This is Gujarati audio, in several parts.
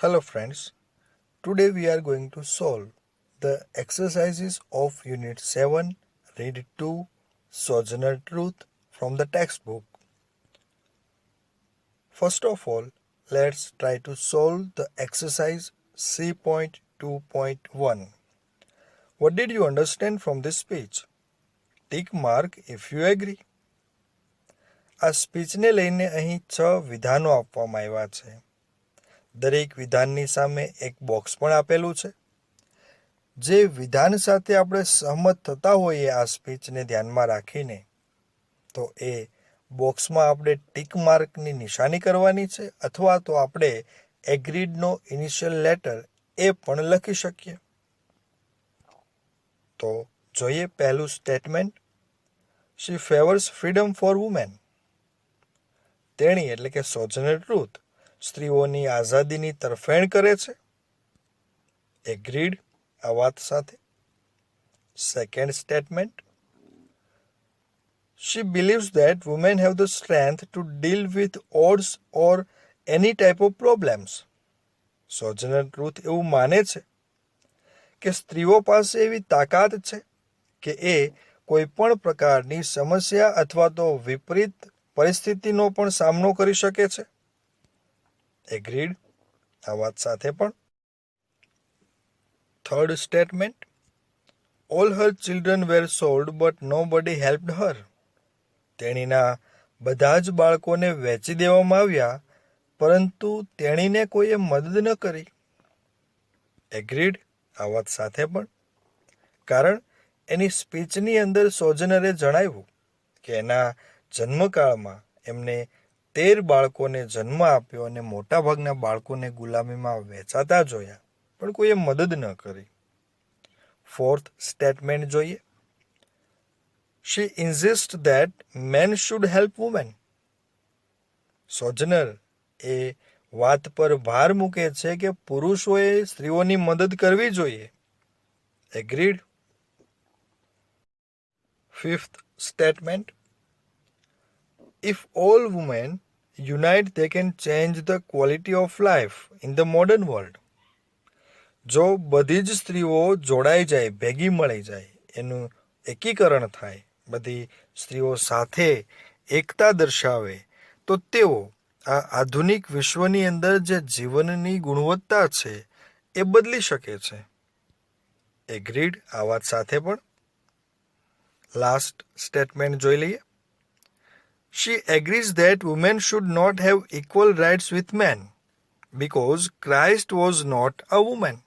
Hello friends, today we are going to solve the exercises of Unit 7, Read 2, Sojourner Truth from the textbook. First of all, let's try to solve the exercise C.2.1. What did you understand from this speech? Tick mark if you agree. આ સ્પીચને લઈને અહીં 6 વિધાનો આપવામાં આવ્યા છે. દરેક વિધાનની સામે એક બોક્સ પણ આપેલું છે. જે વિધાન સાથે આપણે સહમત થતા હોઈએ આ સ્પીચને ધ્યાનમાં રાખીને તો એ બોક્સમાં આપણે ટીક માર્કની નિશાની કરવાની છે અથવા તો આપણે એગ્રીડનો ઇનિશિયલ લેટર એ પણ લખી શકીએ. તો જોઈએ પહેલું statement. She favours freedom for women. તેણી એટલે કે સોજનર ટ્રુથ સ્ત્રીઓની આઝાદીની તરફેણ કરે છે. એગ્રીડ આ વાત સાથે. Second statement. She believes that women have the strength to deal with odds or any type of problems. સોજનર truth એવું માને છે કે સ્ત્રીઓ પાસે એવી તાકાત છે કે એ કોઈ પણ પ્રકારની સમસ્યા અથવા તો વિપરીત પરિસ્થિતિનો પણ સામનો કરી શકે છે. એગ્રીડ આ વાત સાથે પણ. Third statement. All her children were sold but nobody helped હર. તેણીના બધા જ બાળકોને વેચી દેવામાં આવ્યા પરંતુ તેણીને કોઈએ મદદ ન કરી. એગ્રીડ આ વાત સાથે પણ. કારણ એની સ્પીચની અંદર સોજનરે જણાવ્યું કે એના જન્મકાળમાં એમને 13 બાળકોને જન્મ આપ્યો અને મોટાભાગના બાળકોને ગુલામીમાં વેચાતા જોયા પણ કોઈએ મદદ ન કરી. ફોર્થ સ્ટેટમેન્ટ જોઈએ. She insists that men should help women. Sojourner એ વાત પર ભાર મૂકે છે કે પુરુષોએ સ્ત્રીઓની મદદ કરવી જોઈએ. Agreed. Fifth statement. If all women unite, they can change the quality of life in the modern world. જો બધી જ સ્ત્રીઓ જોડાઈ જાય, ભેગી મળી જાય, એનું એકીકરણ થાય, બધી સ્ત્રીઓ સાથે એકતા દર્શાવે તો તેઓ આ આધુનિક વિશ્વની અંદર જે જીવનની ગુણવત્તા છે એ બદલી શકે છે. એગ્રીડ આ વાત સાથે પણ. લાસ્ટ સ્ટેટમેન્ટ જોઈ લઈએ. She agrees that women should not have equal rights with men because Christ was not a woman.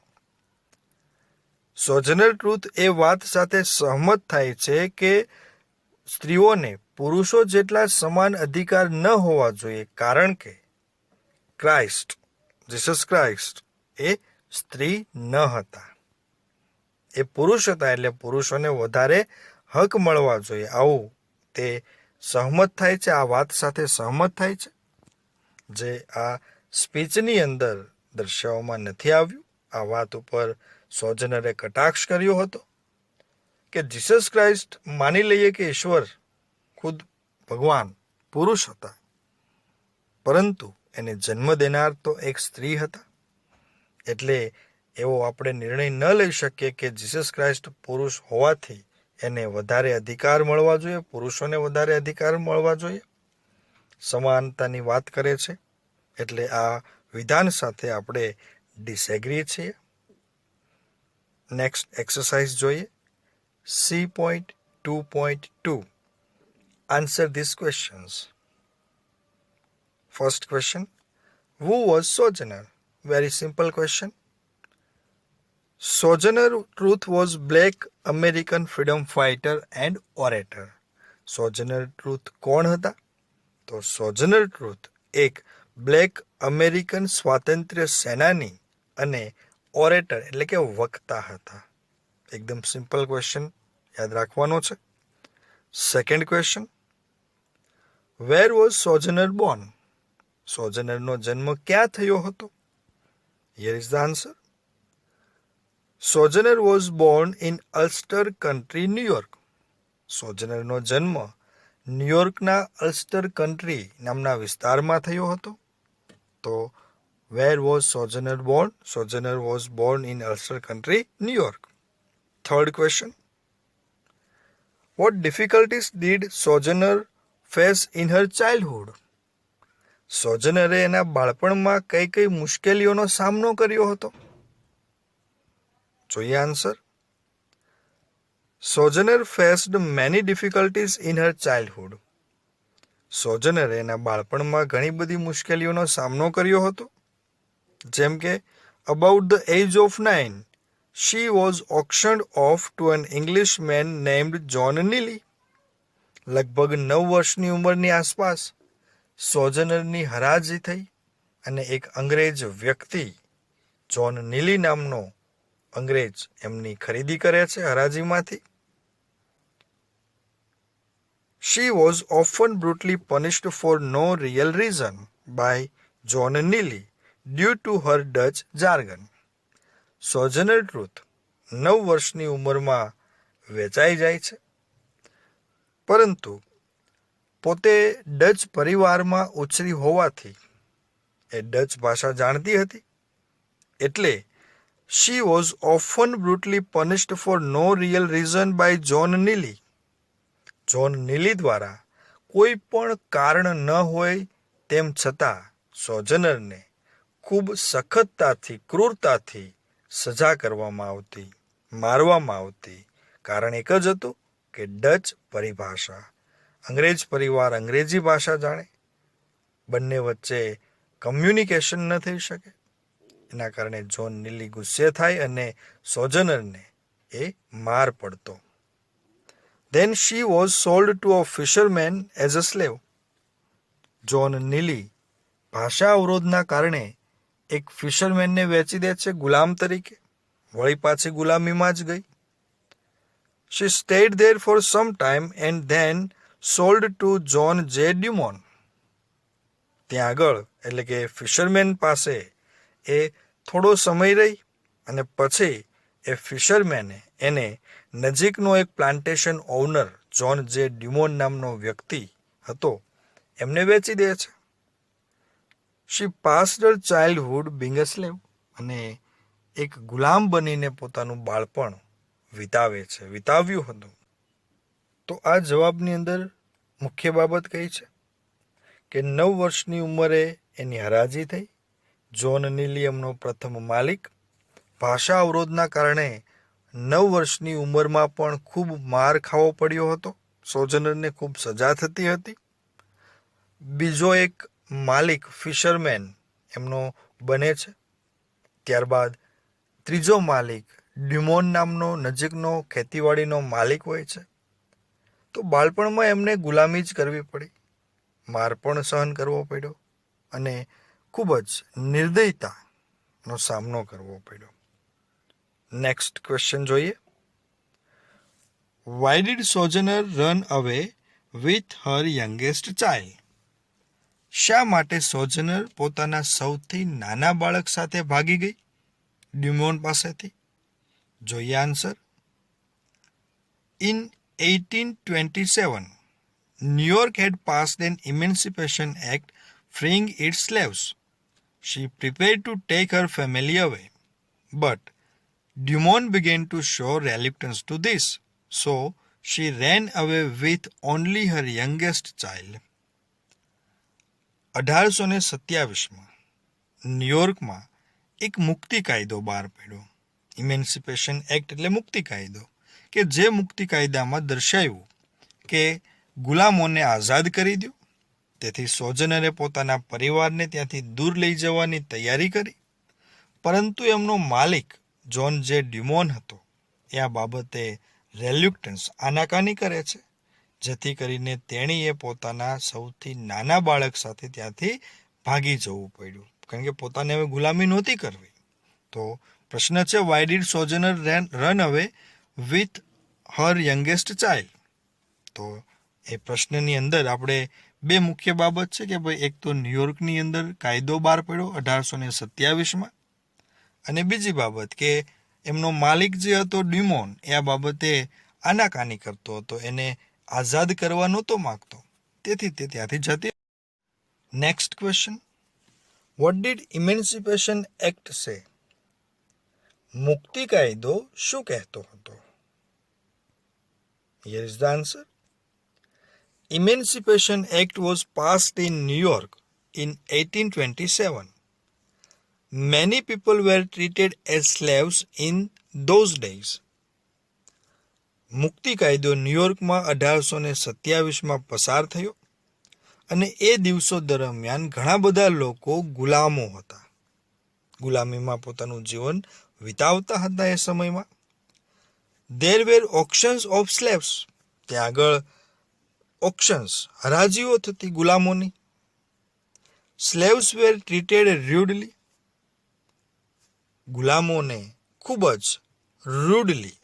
Sojourner Truth એ વાત સાથે સહમત થાય છે કે સ્ત્રીઓને પુરુષો જેટલા સમાન અધિકાર ન હોવા જોઈએ કારણ કે ક્રાઇસ્ટ જીસસ ક્રાઇસ્ટ એ સ્ત્રી ન હતા. એ પુરુષ હતા એટલે પુરુષોને વધારે હક મળવા જોઈએ. આવું તે સહમત થાય છે, આ વાત સાથે સહમત થાય છે જે આ સ્પીચની અંદર દર્શાવવામાં નથી આવ્યું. આ વાત ઉપર સોજનરે કટાક્ષ કર્યો હતો કે જીસસ ક્રાઇસ્ટ માની લઈએ કે ઈશ્વર ખુદ ભગવાન પુરુષ હતા પરંતુ એને જન્મ દેનાર તો એક સ્ત્રી હતા એટલે એવો આપણે નિર્ણય ન લઈ શકીએ કે જીસસ ક્રાઇસ્ટ પુરુષ હોવાથી એને વધારે અધિકાર મળવા જોઈએ, પુરુષોને વધારે અધિકાર મળવા જોઈએ. સમાનતાની વાત કરે છે એટલે આ વિધાન સાથે આપણે ડિસએગ્રી છીએ. નેક્સ્ટ એક્સરસાઇઝ જોઈએ. C.2.2. Answer these questions. First question. Who was Sojourner? Very simple question. Sojourner Truth was black American freedom fighter and orator. Sojourner Truth કોણ હતા? તો સોજનર ટ્રુથ એક બ્લેક અમેરિકન સ્વાતંત્ર્ય સેનાની અને ઓરેટર એટલે કે વક્તા હતા. એકદમ સિમ્પલ ક્વેશ્ચન યાદ રાખવાનો છે. Second question. Where was Sojourner born? સોજનરનો જન્મ ક્યાં થયો હતો? Here is the answer. Sojourner was born in Ulster country, New York. સોજનરનો જન્મ ન્યુયોર્કના અલ્સ્ટર કન્ટ્રી નામના વિસ્તારમાં થયો હતો. તો Where was Sojourner born? Sojourner was born in Ulster country, New York. Third question. What difficulties did Sojourner face in her childhood? સોજનરે એના બાળપણમાં કઈ કઈ મુશ્કેલીઓનો સામનો કર્યો હતો? જોઈએ answer. Sojourner faced many difficulties in her childhood. સોજનરે એના બાળપણમાં ઘણી બધી મુશ્કેલીઓનો સામનો કર્યો હતો. જેમ કે about the age of 9 she was auctioned off to an Englishman named John Neely. લગભગ 9 વર્ષની ઉંમરની આસપાસ સોજનરની હરાજી થઈ અને એક અંગ્રેજ વ્યક્તિ જોન નીલી નામનો અંગ્રેજ એમની ખરીદી કરે છે હરાજીમાંથી. She was often brutally punished for no real reason by John Neely due to her Dutch jargon. સોજનર truth 9 વર્ષની ઉંમરમાં વેચાઈ જાય છે, પરંતુ પોતે ડચ પરિવારમાં ઉછરી હોવાથી એ ડચ ભાષા જાણતી હતી, એટલે she was often brutally punished for no real reason by John Neely. John Neely દ્વારા કોઈ પણ કારણ ન હોય તેમ છતાં સોજનરને ખૂબ સખતતાથી, ક્રૂરતાથી સજા કરવામાં આવતી, મારવામાં આવતી. કારણ એક જ હતું કે ડચ પરિભાષા. અંગ્રેજ પરિવાર અંગ્રેજી ભાષા જાણે, બંને વચ્ચે કમ્યુનિકેશન ન થઈ શકે. એના કારણે જોન નીલી ગુસ્સે થાય અને સોજનરને એ માર પડતો. Then she was sold to a fisherman as a slave. John Neely ભાષા અવરોધના કારણે એક ફિશરમેનને વેચી દે છે ગુલામ તરીકે. વળી પાછી ગુલામીમાં જ ગઈ. She stayed there for some time and then sold to John J. Dumont. ત્યાં આગળ એટલે કે ફિશરમેન પાસે એ થોડો સમય રહી અને પછી એ ફિશરમેને એને નજીકનો એક પ્લાન્ટેશન ઓનર જોન જે ડ્યુમોન નામનો વ્યક્તિ હતો એમને વેચી દે છે. She passed her childhood being a slave. અને એક ગુલામ બનીને પોતાનું બાળપણ વિતાવ્યું હતું. તો આ જવાબની અંદર મુખ્ય બાબત કઈ છે કે 9 વર્ષની ઉંમરે એની હરાજી થઈ. જોન નીલી એમનો પ્રથમ માલિક. ભાષા અવરોધના કારણે 9 વર્ષની ઉંમરમાં પણ ખૂબ માર ખાવો પડ્યો હતો. સોજનરને ખૂબ સજા થતી હતી. બીજો એક માલિક ફિશરમેન એમનો બને છે. ત્યારબાદ ત્રીજો માલિક ડ્યુમોન નામનો નજીકનો ખેતીવાડીનો માલિક હોય છે. તો બાળપણમાં એમને ગુલામી જ કરવી પડી, માર પણ સહન કરવો પડ્યો અને ખૂબ જ નિર્દયતાનો સામનો કરવો પડ્યો. નેક્સ્ટ ક્વેશ્ચન જોઈએ. વાય ડીડ સોજનર રન અવે વિથ હર યંગેસ્ટ ચાઇલ્ડ? શા માટે સોજનર પોતાના સૌથી નાના બાળક સાથે ભાગી ગઈ ડ્યુમોન પાસેથી? જોઈએ answer. In 1827, New York had passed an Emancipation Act freeing its slaves. She prepared to take her family away, but Dumont began to show reluctance to this, so she ran away with only her youngest child. 1827માં ન્યુયોર્કમાં એક મુક્તિ કાયદો બહાર પાડ્યો. ઇમેન્સિપેશન એક્ટ એટલે મુક્તિ કાયદો, કે જે મુક્તિ કાયદામાં દર્શાવ્યું કે ગુલામોને આઝાદ કરી દો. તેથી સોજનરે પોતાના પરિવારને ત્યાંથી દૂર લઈ જવાની તૈયારી કરી, પરંતુ એમનો માલિક જોન જે ડ્યુમોન હતો એ આ બાબતે રેલ્યુક્ટન્સ, આનાકાની કરે છે, જેથી કરીને તેણીએ પોતાના સૌથી નાના બાળક સાથે ત્યાંથી ભાગી જવું પડ્યું, કારણ કે પોતાને હવે ગુલામી નહોતી કરવી. તો પ્રશ્ન છે, વાય ડીડ સોજનર રન અવે વિથ હર યંગેસ્ટ ચાઇલ્ડ? તો એ પ્રશ્નની અંદર આપણે બે મુખ્ય બાબત છે કે ભાઈ એક તો ન્યુયોર્કની અંદર કાયદો બહાર પડ્યો 1827માં, અને બીજી બાબત કે એમનો માલિક જે હતો ડ્યુમોન એ આ બાબતે આનાકાની કરતો હતો, એને આઝાદ કરવા નહોતો માગતો, તેથી તે ત્યાંથી જતી. Next question. What did emancipation act say? મુક્તિ કાયદો શું કહેતો હતો? Here is the answer. Emancipation Act was passed in New York in 1827. Many people were treated as slaves in those days. મુક્તિ કાયદો ન્યુયોર્કમાં 1827માં પસાર થયો અને એ દિવસો દરમિયાન ઘણા બધા લોકો ગુલામો હતા. ગુલામીમાં પોતાનું જીવન વિતાવતા હતા એ સમયમાં. There were auctions of slaves. ત્યાં આગળ auctions, હરાજીઓ થતી ગુલામોની. Slaves were treated rudely. ગુલામોને ખૂબ જ rudely,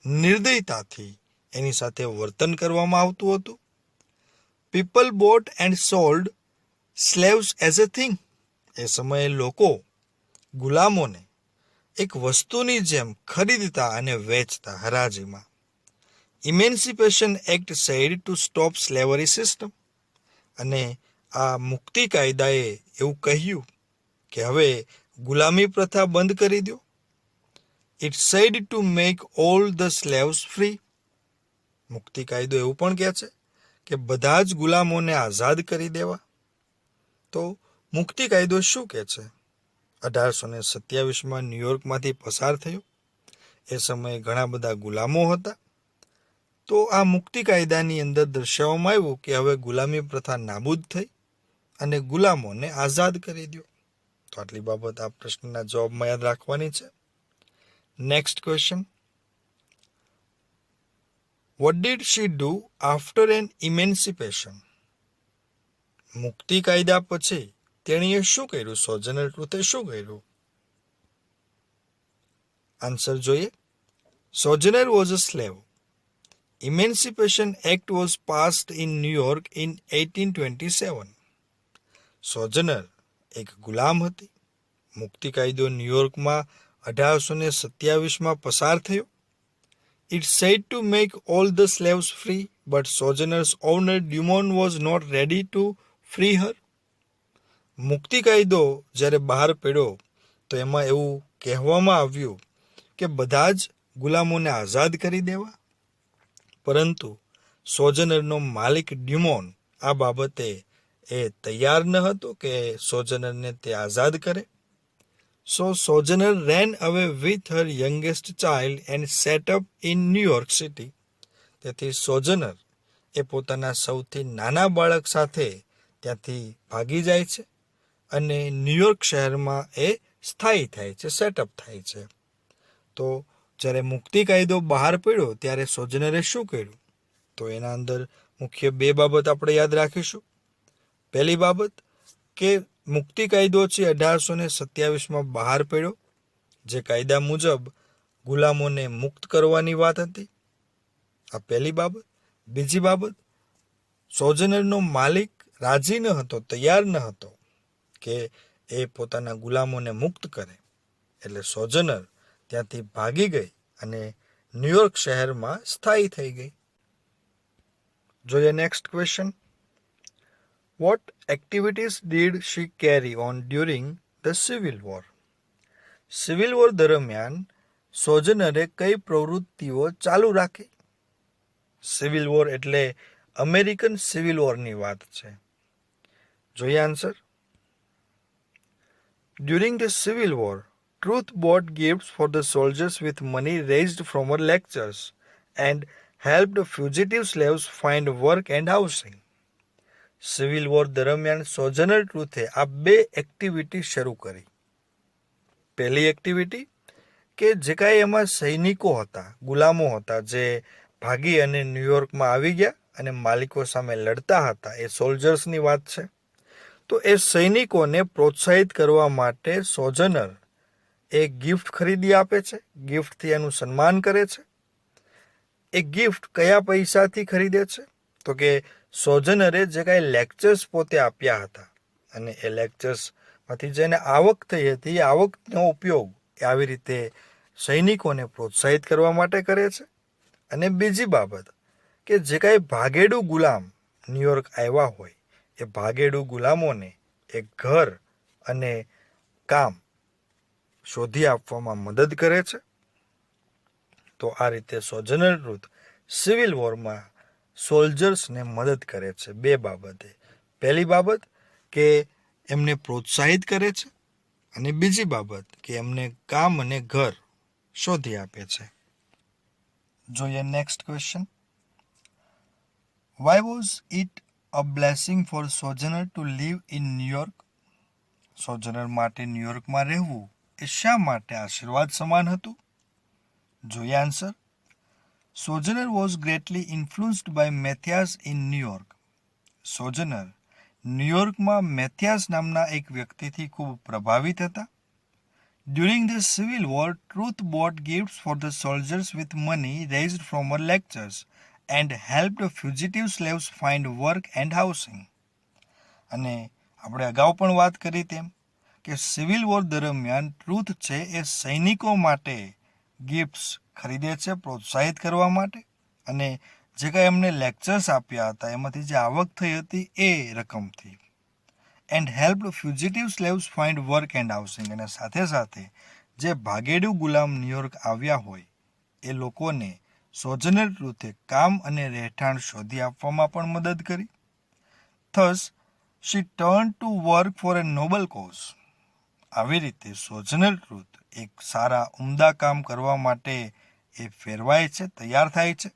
નિર્દયતાથી એની સાથે વર્તન કરવામાં આવતું હતું. People bought and sold slaves as a thing. એ સમયે લોકો ગુલામોને એક વસ્તુની જેમ ખરીદતા અને વેચતા હરાજીમાં. ઇમેન્સિપેશન act said to stop slavery system. અને આ મુક્તિ કાયદાએ એવું કહ્યું કે હવે ગુલામી પ્રથા બંધ કરી દો. It said to make all the slaves free. મુક્તિ કાયદો એવું પણ કહે છે કે બધા જ ગુલામોને આઝાદ કરી દેવા. તો મુક્તિ કાયદો શું કહે છે? 1827માં ન્યુયોર્કમાંથી પસાર થયો. એ સમયે ઘણા બધા ગુલામો હતા. તો આ મુક્તિ કાયદાની અંદર દર્શાવવામાં આવ્યું કે હવે ગુલામી પ્રથા નાબૂદ થઈ અને ગુલામોને આઝાદ કરી દો. તો આટલી બાબત આ પ્રશ્નના જવાબમાં યાદ રાખવાની છે. Next question. What did she do after an emancipation? મુક્તિ કાયદા પછી તેણીએ શું કર્યું? સોજનર ટ્રુથે શું કર્યું? આન્સર જોઈએ. સોજનર was a slave. Emancipation Act was passed in New York in 1827. સોજનર એક ગુલામ હતી. મુક્તિ કાયદો ન્યુયોર્કમાં 1827માં પસાર થયો. It said to make all the slaves free, but Sojourner's owner Dumont was not ready to free her. મુક્તિ કાયદો જ્યારે બહાર પડ્યો તો એમાં એવું કહેવામાં આવ્યું કે બધા જ ગુલામોને આઝાદ કરી દેવા. પરંતુ સોજનરનો માલિક ડ્યુમોન આ બાબતે એ તૈયાર ન હતો કે સોજનરને તે આઝાદ કરે. So Sojourner ran away with her youngest child and set up in New York City. તેથી સોજનર એ પોતાના સૌથી નાના બાળક સાથે ત્યાંથી ભાગી જાય છે અને ન્યુયોર્ક શહેરમાં એ સ્થાયી થાય છે, સેટઅપ થાય છે. તો જ્યારે મુક્તિ કાયદો બહાર પડ્યો ત્યારે સોજનરે શું કર્યું? તો એના અંદર મુખ્ય બે બાબત આપણે યાદ રાખીશું. પહેલી બાબત કે મુક્તિ કાયદો છે 1827માં બહાર પડ્યો, જે કાયદા મુજબ ગુલામોને મુક્ત કરવાની વાત હતી. આ પહેલી બાબત. બીજી બાબત, સોજનરનો માલિક રાજી ન હતો, તૈયાર ન હતો કે એ પોતાના ગુલામોને મુક્ત કરે. એટલે સોજનર ત્યાંથી ભાગી ગઈ અને ન્યુયોર્ક શહેરમાં સ્થાયી થઈ ગઈ. જોઈએ next question. What activities did she carry on during the Civil War? Civil war દરમિયાન સોજનરે કઈ પ્રવૃત્તિઓ ચાલુ રાખી? સિવિલ વોર એટલે અમેરિકન સિવિલ વોરની વાત છે. જોઈએ answer. During the Civil War, Truth bought gifts for the soldiers with money raised from her lectures and helped fugitive slaves find work and housing. Civil war દરમિયાન સોજનર ટ્રુથે આ બે એક્ટિવિટી શરૂ કરી. પહેલી એક્ટિવિટી કે જે કાંઈ એમાં સૈનિકો હતા, ગુલામો હતા, જે ભાગી અને ન્યુયોર્કમાં આવી ગયા અને માલિકો સામે લડતા હતા, એ સોલ્જર્સની વાત છે. તો એ સૈનિકોને પ્રોત્સાહિત કરવા માટે સોજનર એ ગિફ્ટ ખરીદી આપે છે, ગિફ્ટથી એનું સન્માન કરે છે. એ ગિફ્ટ કયા પૈસાથી ખરીદે છે? તો કે સોજનરે જે કાંઈ લેક્ચર્સ પોતે આપ્યા હતા અને એ લેક્ચર્સમાંથી જેને આવક થઈ હતી એ આવકનો ઉપયોગ એ આવી રીતે સૈનિકોને પ્રોત્સાહિત કરવા માટે કરે છે. અને બીજી બાબત કે જે કાંઈ ભાગેડુ ગુલામ ન્યુયોર્ક આવ્યા હોય એ ભાગેડુ ગુલામોને એક ઘર અને કામ શોધી આપવામાં મદદ કરે છે. તો આ રીતે સોજનર ટ્રુથ સિવિલ વોરમાં સોલ્જર્સને મદદ કરે છે બે બાબતે. પહેલી બાબત કે એમને પ્રોત્સાહિત કરે છે, અને બીજી બાબત કે એમને કામ અને ઘર શોધી આપે છે. જોઈએ next question. Why was it a blessing for Sojourner to live in New York? Sojourner માટે ન્યુયોર્કમાં રહેવું એ શા માટે આશીર્વાદ સમાન હતું? જોઈએ answer. Sojourner was greatly influenced by Mathias in New York. Sojourner ન્યુયોર્કમાં મેથિયાસ નામના એક વ્યક્તિથી ખૂબ પ્રભાવિત હતા. During the civil war, Truth bought gifts for the soldiers with money raised from her lectures and helped fugitive slaves find work and housing. અને આપણે અગાઉ પણ વાત કરી તેમ કે સિવિલ વોર દરમિયાન ટ્રુથ છે એ સૈનિકો માટે ગિફ્ટ્સ ખરીદે છે પ્રોત્સાહિત કરવા માટે, અને જે કાંઈ એમને લેક્ચર્સ આપ્યા હતા એમાંથી જે આવક થઈ હતી એ રકમથી. And helped fugitive slaves find work and housing, અને સાથે સાથે જે ભાગેડુ ગુલામ ન્યુયોર્ક આવ્યા હોય એ લોકોને સોજનર ટ્રુથે કામ અને રહેઠાણ શોધી આપવામાં પણ મદદ કરી. Thus she turn to work for a noble cause. આવી રીતે સોજનર ટ્રુથ એક સારા ઉમદા કામ કરવા માટે એ ફેરવાય છે, તૈયાર થાય છે.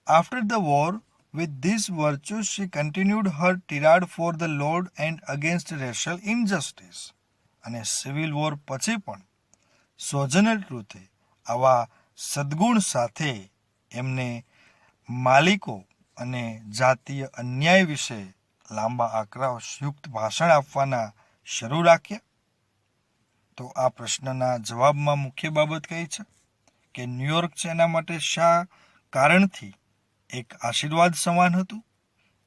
After the war, with these virtues she continued her tirade for the Lord and against racial injustice. અને સિવિલ વોર પછી પણ સોજનર ટ્રુથે આવા સદ્ગુણ સાથે એમને માલિકો અને જાતીય અન્યાય વિશે લાંબા આક્રોશયુક્ત ભાષણ આપવાના શરૂ રાખ્યા. તો આ પ્રશ્નના જવાબમાં મુખ્ય બાબત કઈ છે કે ન્યુયોર્ક છે એના માટે શા કારણથી એક આશીર્વાદ સમાન હતું?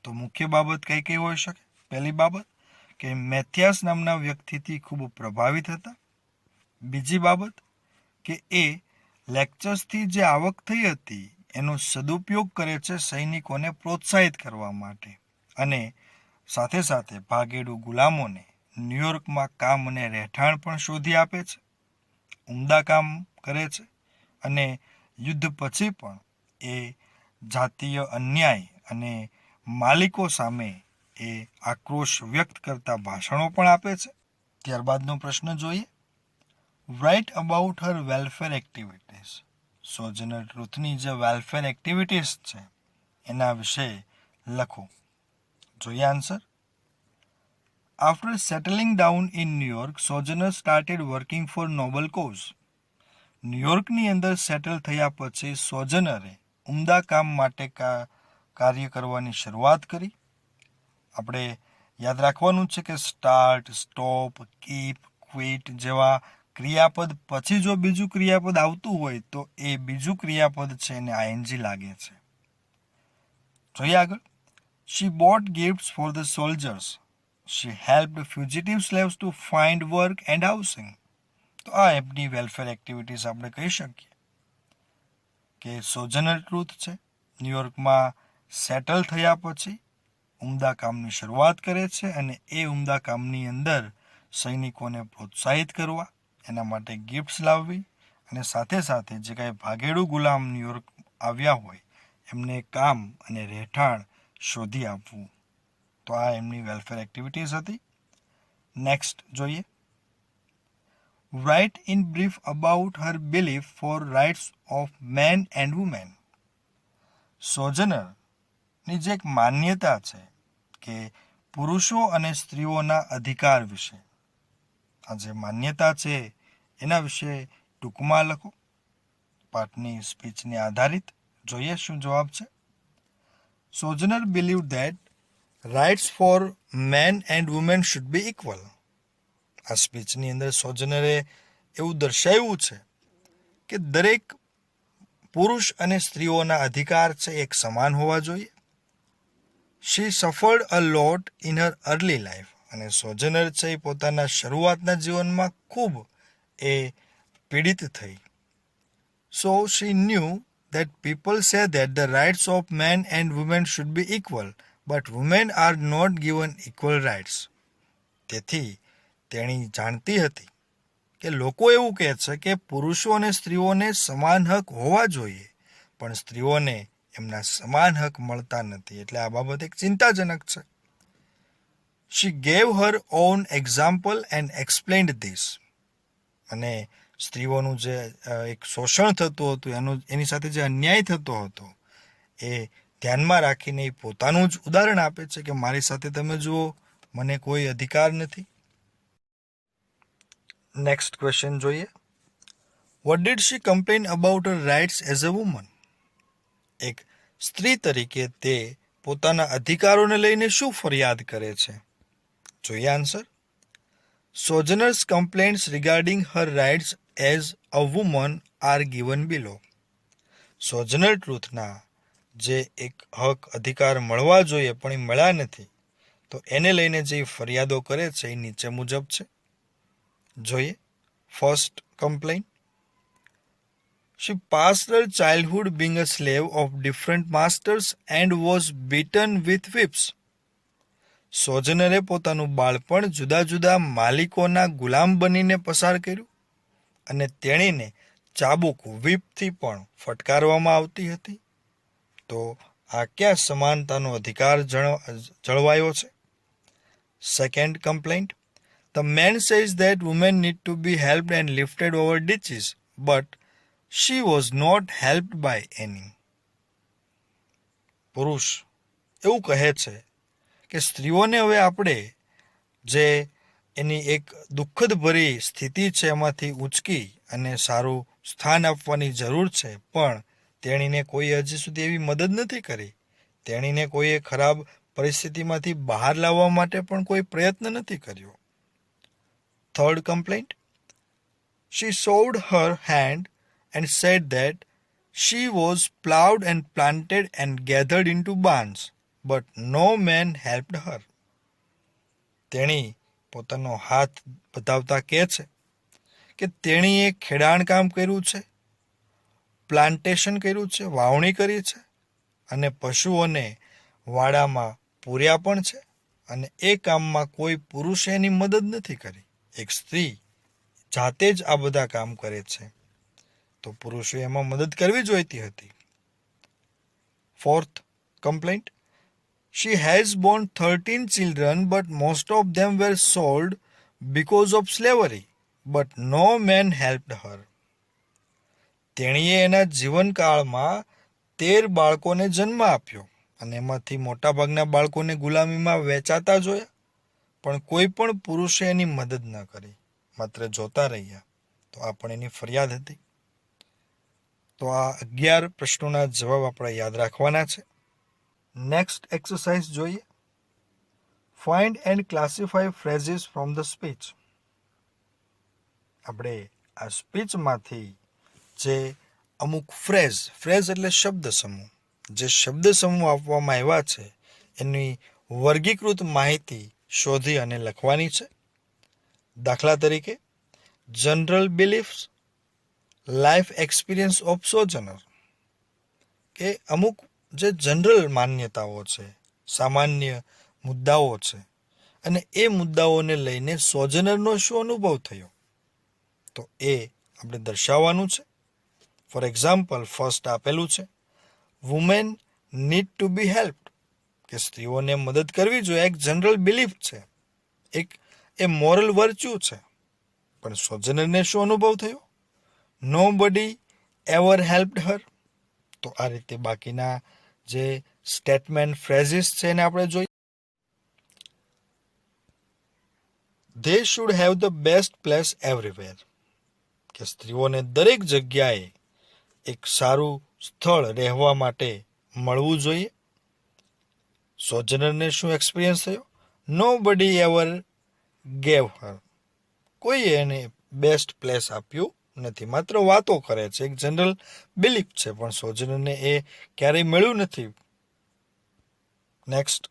તો મુખ્ય બાબત કઈ કઈ હોઈ શકે? પહેલી બાબત કે મેથિયાસ નામના વ્યક્તિથી ખૂબ પ્રભાવિત હતા. બીજી બાબત કે એ લેક્ચર્સથી જે આવક થઈ હતી એનો સદુપયોગ કરે છે સૈનિકોને પ્રોત્સાહિત કરવા માટે, અને સાથે સાથે ભાગેડુ ગુલામોને ન્યુયોર્કમાં કામ અને રહેઠાણ પણ શોધી આપે છે, ઉમદા કામ કરે છે, અને યુદ્ધ પછી પણ એ જાતીય અન્યાય અને માલિકો સામે એ આક્રોશ વ્યક્ત કરતા ભાષણો પણ આપે છે. ત્યારબાદનો પ્રશ્ન જોઈએ. Write about her welfare activities. Sojourner ટ્રુથની જે વેલફેર એક્ટિવિટીઝ છે એના વિશે લખો. જોઈએ answer. After settling down in New York, Sojourner started working for noble cause. ન્યુયોર્કની અંદર સેટલ થયા પછી સોજનરે ઉમદા કામ માટે કાર્ય કરવાની શરૂઆત કરી. આપણે યાદ રાખવાનું છે કે સ્ટાર્ટ, સ્ટોપ, કીપ, ક્વિટ જેવા ક્રિયાપદ પછી જો બીજું ક્રિયાપદ આવતું હોય તો એ બીજું ક્રિયાપદ છે એને આઈએનજી લાગે છે. જોઈએ આગળ. She bought gifts for the soldiers. She helped fugitive slaves to find work and housing. તો આ એમની વેલફેર એક્ટિવિટીઝ આપણે કહી શકીએ કે સોજનર ટ્રુથ છે ન્યુયોર્કમાં સેટલ થયા પછી ઉમદા કામની શરૂઆત કરે છે, અને એ ઉમદા કામની અંદર સૈનિકોને પ્રોત્સાહિત કરવા, એના માટે ગિફ્ટ્સ લાવવી, અને સાથે સાથે જે કાંઈ ભાગેડુ ગુલામ ન્યુયોર્ક આવ્યા હોય એમને કામ અને રહેઠાણ શોધી આપવું. તો આ એમની વેલફેર એક્ટિવિટીઝ હતી. નેક્સ્ટ જોઈએ. Write in brief about her belief for rights of men and women. સોજનરની જે એક માન્યતા છે કે પુરુષો અને સ્ત્રીઓના અધિકાર વિશે, આ જે માન્યતા છે એના વિશે ટૂંકમાં લખો. પાઠની સ્પીચને આધારિત. જોઈએ શું જવાબ છે. Sojourner believe that rights for men and women should be equal. આ સ્પીચની અંદર સોજનરે એવું દર્શાવ્યું છે કે દરેક પુરુષ અને સ્ત્રીઓના અધિકાર છે એક સમાન હોવા જોઈએ. She suffered a lot in her early life. અને સોજનર છે એ પોતાના શરૂઆતના જીવનમાં ખૂબ એ પીડિત થઈ. સો શી new that people say that the rights of men and women should be equal, but women are not given equal rights. તેથી તેણી જાણતી હતી કે લોકો એવું કહે છે કે પુરુષો અને સ્ત્રીઓને સમાન હક હોવા જોઈએ, પણ સ્ત્રીઓને એમના સમાન હક મળતા નથી. એટલે આ બાબત એક ચિંતાજનક છે. She gave her own example and explained this. અને સ્ત્રીઓનું જે એક શોષણ થતું હતું, એની સાથે જે અન્યાય થતો હતો, એ ધ્યાનમાં રાખીને એ પોતાનું જ ઉદાહરણ આપે છે કે મારી સાથે તમે જુઓ, મને કોઈ અધિકાર નથી. નેક્સ્ટ ક્વેશ્ચન જોઈએ. What did she complain about her rights as a woman? એક સ્ત્રી તરીકે તે પોતાના અધિકારોને લઈને શું ફરિયાદ કરે છે? જોઈએ answer. Sojourner's complaints regarding her rights as a woman are given below. Sojourner ટ્રુથના જે એક હક અધિકાર મળવા જોઈએ પણ એ મળ્યા નથી, તો એને લઈને જે ફરિયાદો કરે છે એ નીચે મુજબ છે. જોઈએ. First complain. She passed her childhood being a slave of different masters and was beaten with whips. સોજનરે પોતાનું બાળપણ જુદા જુદા માલિકોના ગુલામ બનીને પસાર કર્યું અને તેણીને ચાબુક whipથી પણ ફટકારવામાં આવતી હતી. તો આ ક્યાં સમાનતાનો અધિકાર જળવાયો છે? Second complaint. The man says that women need to be helped and lifted over ditches, but she was not helped by any. પુરુષ એવું કહે છે કે સ્ત્રીઓને હવે આપણે જે એની એક દુઃખદ ભરી સ્થિતિ છે એમાંથી ઉંચકી અને સારું સ્થાન આપવાની જરૂર છે, પણ તેણીને કોઈ હજી સુધી એવી મદદ નથી કરી. તેણીને કોઈએ ખરાબ પરિસ્થિતિમાંથી બહાર લાવવા માટે પણ કોઈ પ્રયત્ન નથી કર્યો. Third complaint. She showed her hand and said that she was plowed and planted and gathered into barns, but no man helped her. તેણી પોતાનો હાથ બતાવતા કહે છે કે તેણીએ ખેડાણ કામ કર્યું છે, પ્લાન્ટેશન કર્યું છે, વાવણી કરી છે, અને પશુઓને વાડામાં પૂર્યા પણ છે, અને એ કામમાં કોઈ પુરુષે એની મદદ નથી કરી. એક સ્ત્રી જાતે જ આ બધા કામ કરે છે, તો પુરુષોએ એમાં મદદ કરવી જોઈતી હતી. Fourth complaint. She has borne 13 children, but most of them were sold because of slavery, but no man helped her. તેણીએ એના જીવનકાળમાં 13 બાળકોને જન્મ આપ્યો અને એમાંથી મોટાભાગના બાળકોને ગુલામીમાં વેચાતા જોયા, પણ કોઈ પણ પુરુષે એની મદદ ન કરી, માત્ર જોતા રહ્યા. તો આ પણ એની ફરિયાદ હતી. તો આ 11 પ્રશ્નોના જવાબ આપણે યાદ રાખવાના છે. નેક્સ્ટ એક્સરસાઇઝ જોઈએ. Find and classify phrases from the speech. આપણે આ સ્પીચમાંથી જે અમુક ફ્રેઝ એટલે શબ્દ સમૂહ, જે શબ્દ સમૂહ આપવામાં આવ્યા છે એની વર્ગીકૃત માહિતી શોધી અને લખવાની છે. દાખલા તરીકે, general beliefs, life experience of સોજનર, કે અમુક જે જનરલ માન્યતાઓ છે, સામાન્ય મુદ્દાઓ છે, અને એ મુદ્દાઓને લઈને સોજનરનો શું અનુભવ થયો, તો એ આપણે દર્શાવવાનું છે. ફોર એક્ઝામ્પલ, ફર્સ્ટ આપેલું છે, women need to be helped, કે સ્ત્રીઓને મદદ કરવી જોઈએ, એક જનરલ બિલીફ છે, એક એ મોરલ વર્ચ્યુ છે, પણ સોજનરને શું અનુભવ થયો? નો બડી એવર હેલ્પ્ડ હર. તો આ રીતે બાકીના જે સ્ટેટમેન્ટ ફ્રેઝિસ છે એને આપણે જોઈએ. They should have the best place everywhere, કે સ્ત્રીઓને દરેક જગ્યાએ એક સારું સ્થળ રહેવા માટે મળવું જોઈએ. સોજનરને શું એક્સપિરિયન્સ થયો? નો બડી એવર ગેવ હર, કોઈએ એને બેસ્ટ પ્લેસ આપ્યું નથી, માત્ર વાતો કરે છે, એક જનરલ બિલીફ છે, પણ સોજનરને એ ક્યારેય મળ્યું નથી. Next,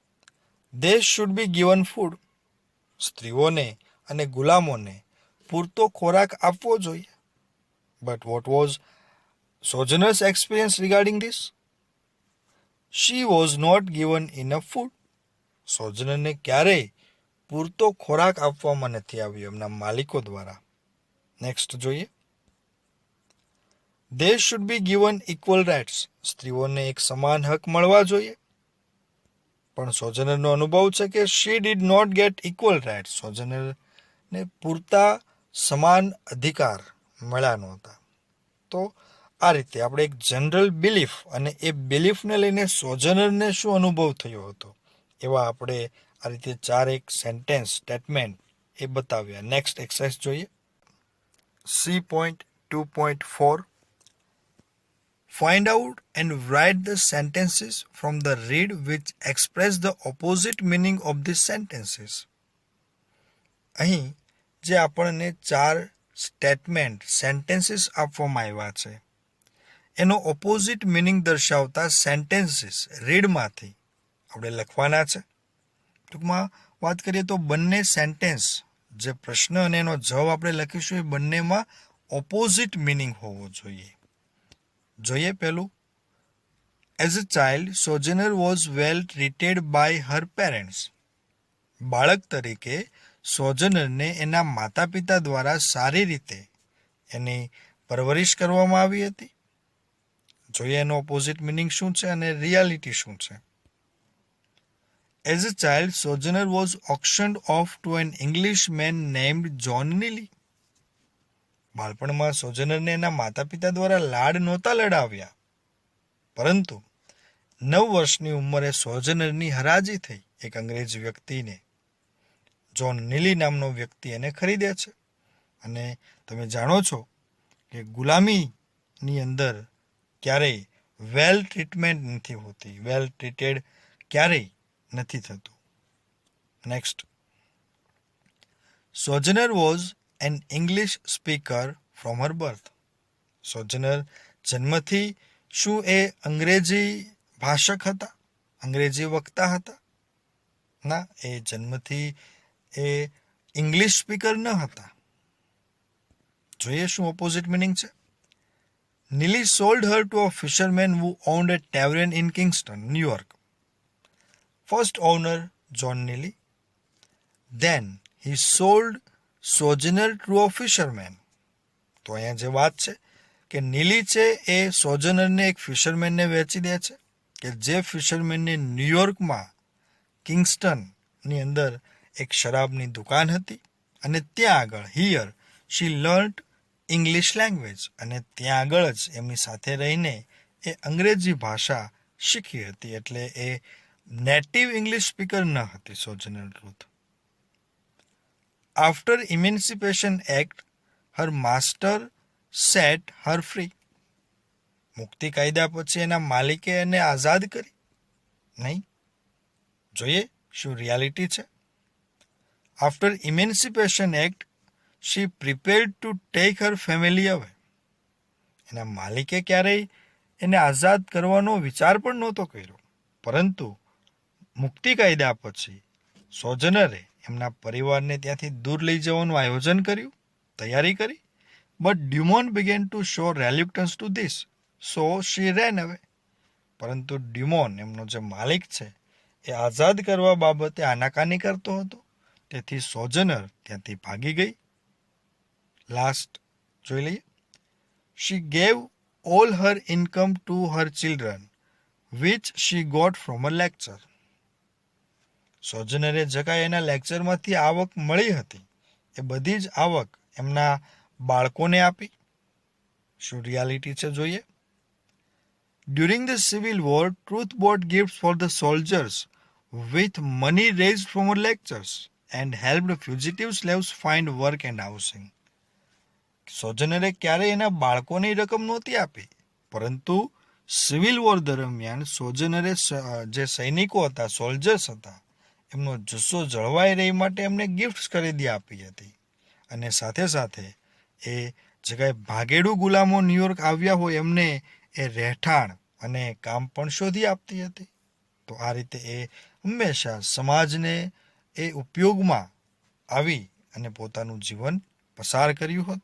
they should be given food, સ્ત્રીઓને અને ગુલામોને પૂરતો ખોરાક આપવો જોઈએ. But what was Sojourner's experience regarding this? She was not given enough food, સોજનરને ક્યારેય પૂરતો ખોરાક આપવામાં નથી આવ્યો એમના માલિકો દ્વારા. નેક્સ્ટ જોઈએ. They should be given equal rights. સ્ત્રીઓને એક સમાન હક મળવા જોઈએ. પણ સોજનરનો અનુભવ છે કે she did not get equal rights. સોજનરને પૂરતા સમાન અધિકાર મળ્યા નહોતા. તો આ રીતે આપણે એક જનરલ બિલીફ અને એ બિલીફને લઈને સોજનરને શું અનુભવ થયો હતો એવા આપણે આ રીતે 4 એક સેન્ટેન્સ સ્ટેટમેન્ટ એ બતાવ્યા. નેક્સ્ટ એક્સરસાઇઝ જોઈએ. C.2.4 Find out and write the sentences from the read which express the opposite meaning of these sentences. અહીં જે આપણને 4 સ્ટેટમેન્ટ સેન્ટેન્સીસ આપવામાં આવ્યા છે એનો ઓપોઝિટ મિનિંગ દર્શાવતા સેન્ટેન્સીસ રીડમાંથી આપણે લખવાના છે. ટૂંકમાં વાત કરીએ તો બંને સેન્ટેન્સ જે પ્રશ્ન અને એનો જવાબ આપણે લખીશું એ બંનેમાં ઓપોઝિટ મિનિંગ હોવો જોઈએ. જોઈએ પહેલું. As a child Sojourner was well treated by her parents. બાળક તરીકે સોજનરને એના માતા પિતા દ્વારા સારી રીતે એની પરવરિશ કરવામાં આવી હતી. જોઈએ એનો ઓપોઝિટ મિનિંગ શું છે અને રિયાલિટી શું છે. As a child Sojourner was auctioned off to an Englishman named John Neely. બાળપણમાં સોજનરને એના માતા પિતા દ્વારા લાડ નહોતા લડાવ્યા, પરંતુ 9 વર્ષની ઉંમરે સોજનરની હરાજી થઈ એક અંગ્રેજ વ્યક્તિને. જોન નીલી નામનો વ્યક્તિ એને ખરીદે છે. અને તમે જાણો છો કે ગુલામીની અંદર ક્યારેય વેલ ટ્રીટમેન્ટ નથી હોતી, વેલ ટ્રીટેડ ક્યારેય નથી થતું. Next. Sojourner was an English speaker from her birth. Sojourner જન્મથી શું એ અંગ્રેજી ભાષક હતા, અંગ્રેજી વક્તા હતા? ના, એ જન્મથી એ ઇંગ્લિશ સ્પીકર ન હતા. જોઈએ શું ઓપોઝિટ મિનિંગ છે. Neely sold her to a fisherman who owned a tavern in Kingston, New York. First owner John Neely. Then he sold Sojourner to a fisherman. તો અહીંયા જે વાત છે કે નીલી છે એ સોજનરને એક ફિશરમેનને વેચી દે છે કે જે ફિશરમેનને ન્યુયોર્કમાં કિંગસ્ટનની અંદર એક શરાબની દુકાન હતી અને ત્યાં આગળ here she learnt English language, અને ત્યાં આગળ જ એમની સાથે રહીને એ અંગ્રેજી ભાષા શીખી હતી. એટલે એ નેટિવ ઇંગ્લિશ સ્પીકર ન હતી સોજનર રૂથ. આફ્ટર ઇમેન્સિપેશન એક્ટ હર માસ્ટર સેટ હર ફ્રી. મુક્તિ કાયદા પછી એના માલિકે એને આઝાદ કરી? નહીં. જોઈએ શું રિયાલિટી છે. After emancipation act she prepared to take her family away. એના માલિકે ક્યારેય એને આઝાદ કરવાનો વિચાર પણ નહોતો કર્યો, પરંતુ મુક્તિ કાયદા પછી સોજનરે એમના પરિવારને ત્યાંથી દૂર લઈ જવાનું આયોજન કર્યું, તૈયારી કરી. But Dumont began to show reluctance to this, so she ran away. પરંતુ ડ્યુમોન એમનો જે માલિક છે એ આઝાદ કરવા બાબતે આનાકાની કરતો હતો, તેથી સોજનર ત્યાંથી ભાગી ગઈ. લાસ્ટ જોઈ લઈએ. She gave all her income to her children which she got from a lecture. સોજનરે જે કાંઈ એના લેક્ચરમાંથી આવક મળી હતી એ બધી જ આવક એમના બાળકોને આપી. શું રિયાલિટી છે જોઈએ. During the civil war Truth bought gift for the soldiers with money raised from her lectures and helped fugitive slaves find work and housing. સોજનરે ક્યારેય એના બાળકોની રકમ નહોતી આપી, પરંતુ સિવિલ વોર દરમિયાન સોજનરે જે સૈનિકો હતા, સોલ્જર્સ હતા, એમનો જુસ્સો જળવાઈ રહી માટે એમને ગિફ્ટ્સ ખરીદી આપી હતી. અને સાથે સાથે એ જે કાંઈ ભાગેડુ ગુલામો ન્યુયોર્ક આવ્યા હોય એમને એ રહેઠાણ અને કામ પણ શોધી આપતી હતી. તો આ રીતે એ હંમેશા સમાજને એ ઉપયોગમાં આવી અને પોતાનું જીવન પસાર કર્યું હતું.